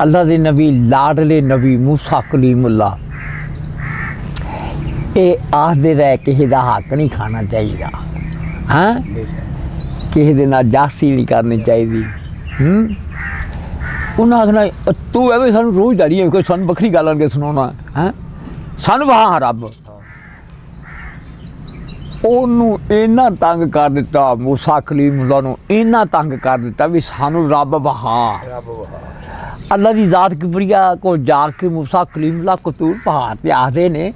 अल्लाह दे नबी लाडले नबी मूसा कलीमुल्लाह ये आखदे रहे किसी का हक नहीं खाना चाहिए, हाँ किसी दे नाल जासी नहीं करनी चाहिए। उन्हें आखना तू एवं सानू रोज़ दाड़ी है कोई सानू बखरी गल के सुनाना है, सानू वहाँ रब ओनू इन्ना तंग कर दिता, मूसा कलीमुल्लाह नू इन्ना तंग कर दिता भी सानू रब वहा। अल्लाह की ज़ात किबरिया को जाके मूसा कलीमुल्लाह कतूर पहाड़ पर आखते ने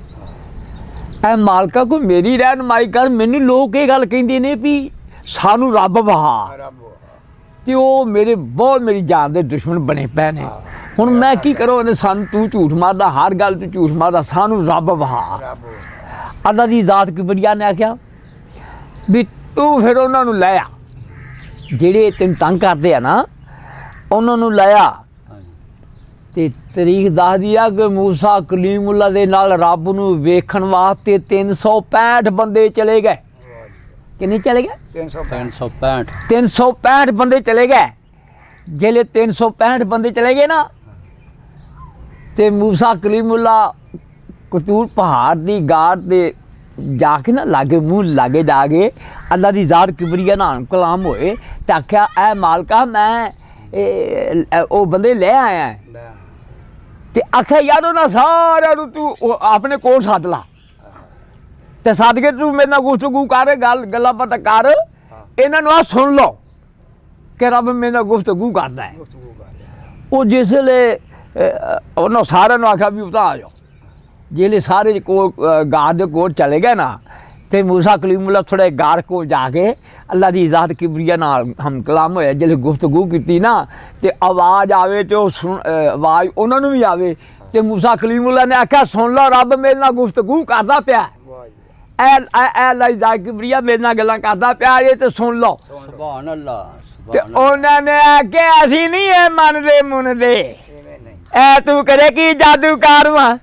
ऐ मालका को मेरी रहनुमाई कर, मैनू लोग ये गल कहते ने भी सानू रब वहा, तो वो मेरे बहुत मेरी जान के दुश्मन बने पे ने। हुण मैं की करो, सानू तू झूठ मारदा, हर गल तू झूठ मारदा, सानू रब वहा। अल्लाह की ज़ात किबरिया ने आख्या भी तू फिर उन्होंने लै आ, जेड़े तेन तंग करते हैं ना उन्होंने लै आ। ते तरीक दस दी आ कि मूसा कलीमुल्लाह दे नाल रब नूं वेखण वास्ते 365 बंदे चले गए। किन्ने चले गए? 365 बंदे चले गए। जेले 365 बंदे चले गए ना, ते मूसा कलीमुल्लाह कतूर पहाड़ की गाड़ दे जाके ना लागे मूँह लागे जाके अल्लाह की ज़ात किबरिया नाल कलाम होए ते आख्या ऐ मालका मैं वो बंदे ले आया है। ते आख्या यार उन्हें सारे तू अपने कोल सद ला, ते सद के तू मेरे नाल गुफ्तगू कर, गल्लां बातां कर, इन्हां आ सुन लो कि रब मेरे नाल गुफ्तगू करदा है। वो जिसले उन्होंने सारे आख्या भी उतां आ जाओ, जेले सारे को गार के कोल चले गए ना, तो मूसा कलीमुल्लाह थोड़े गार को जाके अल्लाह की ज़ात किबरिया नाल हम कलाम होया। जिस गुफ्तगू की ना तो आवाज़ आवे तो सुन, आवाज़ उन्होंने भी आवे, तो मूसा कलीमुल्लाह ने आख्या सुन लो रब मेरे नाल गुफ्तगू करदा पिया, अल्लाह की ज़ात किबरिया मेरे नाल गल्लां करदा पिया, ये तो सुन लो। सुभान अल्लाह। ते उन्होंने आख्या असीं नहीं है मनदे मुनदे, ऐ तू करे की जादूकार वा,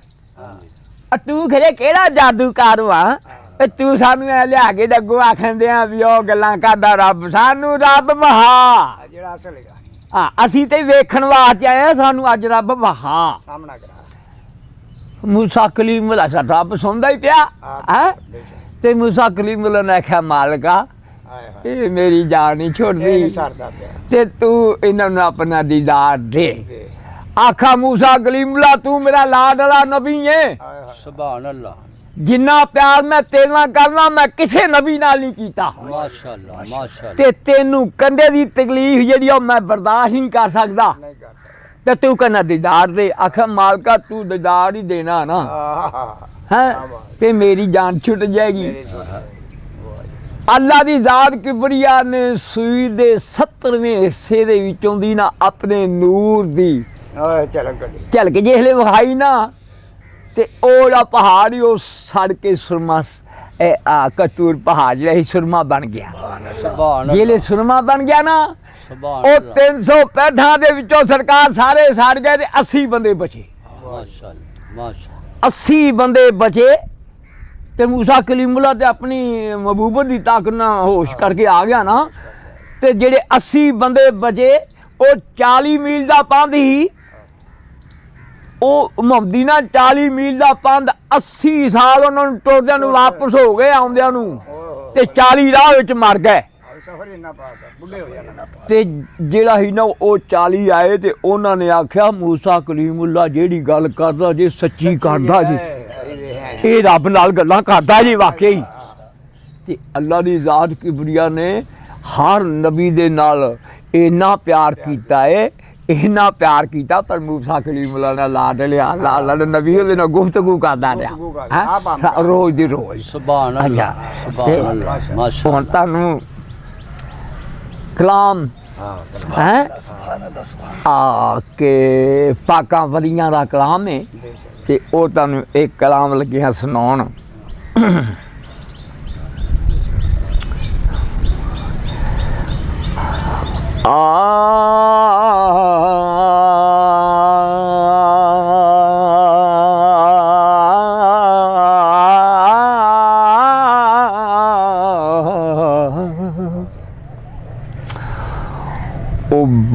तू खरे केड़ा जादूकार वा, तू सानू लिया के डगो आखन दिया भी ओ गल्लां करदा रब, सानू रब वहा। हाँ असीं ते वेखण वास्ते आए, सानू अज रब वहा सामना करा। मूसा कलीमुल्लाह सा रब सुनदा ही पिया है। ते मूसा कलीमुल्लाह ने आख्या मालका ये मेरी जान नहीं छोड़दी, ते तू इन्हां अपना दीदार दे। आखा मूसा कलीमुल्लाह तू मेरा लाडला नबी है, सुभान अल्लाह, जिन्ना प्यार मैं तेरे नाल करना मैं किसी नबी नाल नहीं कीता। माशाअल्लाह माशाअल्लाह। ते तेनू कंधे दी तकलीफ जेहड़ी मैं बर्दाश्त नहीं कर सकदा, ते तू कहना दीदार दे। आखा मालका तू दीदार ही देना ना है ते मेरी जान छुट जाएगी। अल्लाह की ज़ात किबरिया ने सूई दे 70वें हिस्से दे विचों दी ना अपने नूर दी झलक जिसले विखाई ना, ते ओड़ा पहाड़ ही वो सड़ के सुरमा कतूर पहाड़ जो सुरमा बन गया। जिसले सुरमा बन गया ना, वो 365 दे विचों सरकार सारे सड़ गए, 80 बंदे बचे। 80 बंदे बचे। ते मूसा कलीमुल्लाह ते अपनी महबूबत की ताकत ना होश करके आ गया ना, ते जेड़े 80 बंदे बचे वो 40 मील का पंध ही, वो मदीना 40 मील का पंध 80 साल उन्होंने टुरदियां नूं वापस हो गए, आउंदियां नूं ते 40 राह विच मर गए। ते जेड़ा ही ना वो 40 आए ते उन्होंने ने आख्या मूसा कलीमुल्लाह जेड़ी गल करदा जे सच्ची करदा जी, ये रब नाल गल्लां करदा जी वाकई। ते अल्लाह की ज़ात किबरिया ने हर नबी दे नाल इन्ना प्यार कीता है, इन्ना प्यार किया, पर मूसा कलीमुल्लाह ने लाड लिया। अल्लाह ने नबी दे नाल गुफ्तगू करदा रहा रोज दी रोज। सुभान अल्लाह। हुण तुहानूं कलाम है के पाकां वलियां दा कलाम है, ते ओह तुहानूं एक कलाम लगे हां सुनाउण।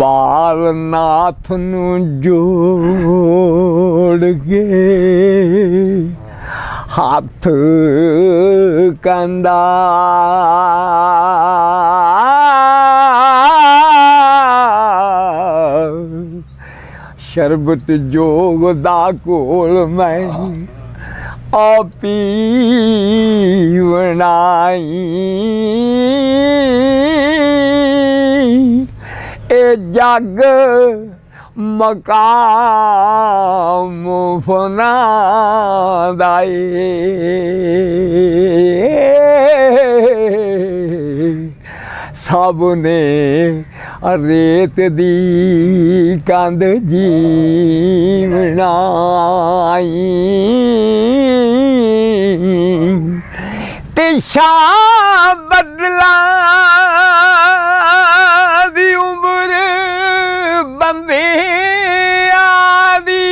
बाल ਨਾਥ ਨੂੰ ਜੋੜ ਕੇ ਹੱਥ ਕੰਦਾ ਸ਼ਰਬਤ ਜੋਗ ਦਾ ਕੋਲ ਮੈਂ ਆਪੀ ਬਣਾਈ ਇਹ ਜਗ ਮਕਾਮ ਫਨਾ ਦਾਏ ਸਭ ਨੇ ਰੇਤ ਦੀ ਕੰਧ ਜੀਵਨਾਈ ਤੇ ਸ਼ਾਹ ਬਦਲਾ ਦੀ ਉਮਰ ਬੰਦੇ ਆਦੀ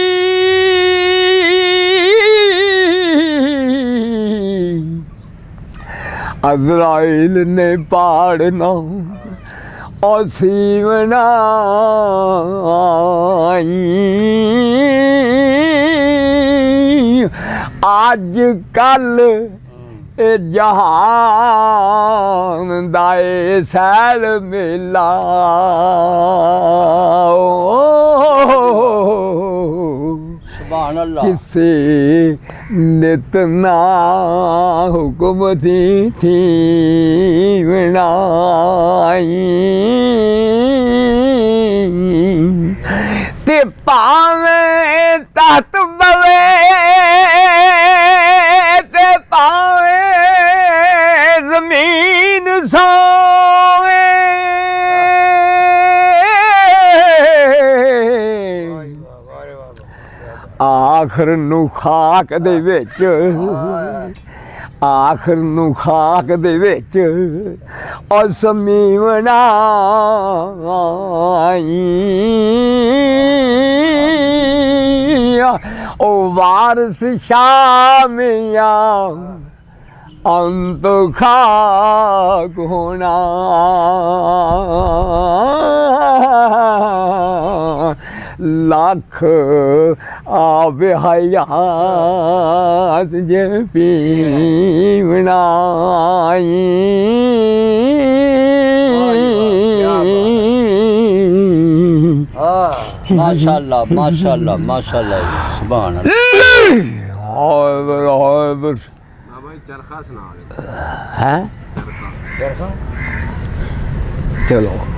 ਅਜ਼ਰਾਇਲ ਨੇ ਪਾੜਨਾ ਉਹ ਸੀਵਨਾਈ ਅੱਜ ਕੱਲ ਇਹ ਜਹਾਨ ਦਾ ਏ ਸੈਲ ਮੇਲਾ ਸੁਭਾਨ ਅੱਲਾਹ ਕਿਸੇ ਨਿਤ ਨਾ ਹੁਕਮ ਦੀ ਥੀ ਬਣਾਈ ਤੇ ਭਾਵੇਂ ਤਤ ਬਵੇ ਤੇ ਭਾਵੇਂ ਜ਼ਮੀਨ ਸੋਵੇ ਆਖਰ ਨੂੰ ਖਾਕ ਦੇ ਵਿੱਚ ਆਖਰ ਨੂੰ ਖਾਕ ਦੇ ਵਿੱਚ ਉਹ ਸਮੀਵਣਾ ਉਹ ਵਾਰਸ ਸ਼ਾਮੀਆਂ ਅੰਤ ਖਾਕ ਹੋਣਾ ਲੱਖ ਆਵੇ ਹਯਾਤ ਜੇ ਪੀਵਣਾਈ ਮਾਸ਼ਾਅੱਲਾ ਮਾਸ਼ਾਅੱਲਾ ਮਾਸ਼ਾਅੱਲਾ ਸੁਭਾਨ ਅੱਲਾਹ भाई चरखा सुना है चलो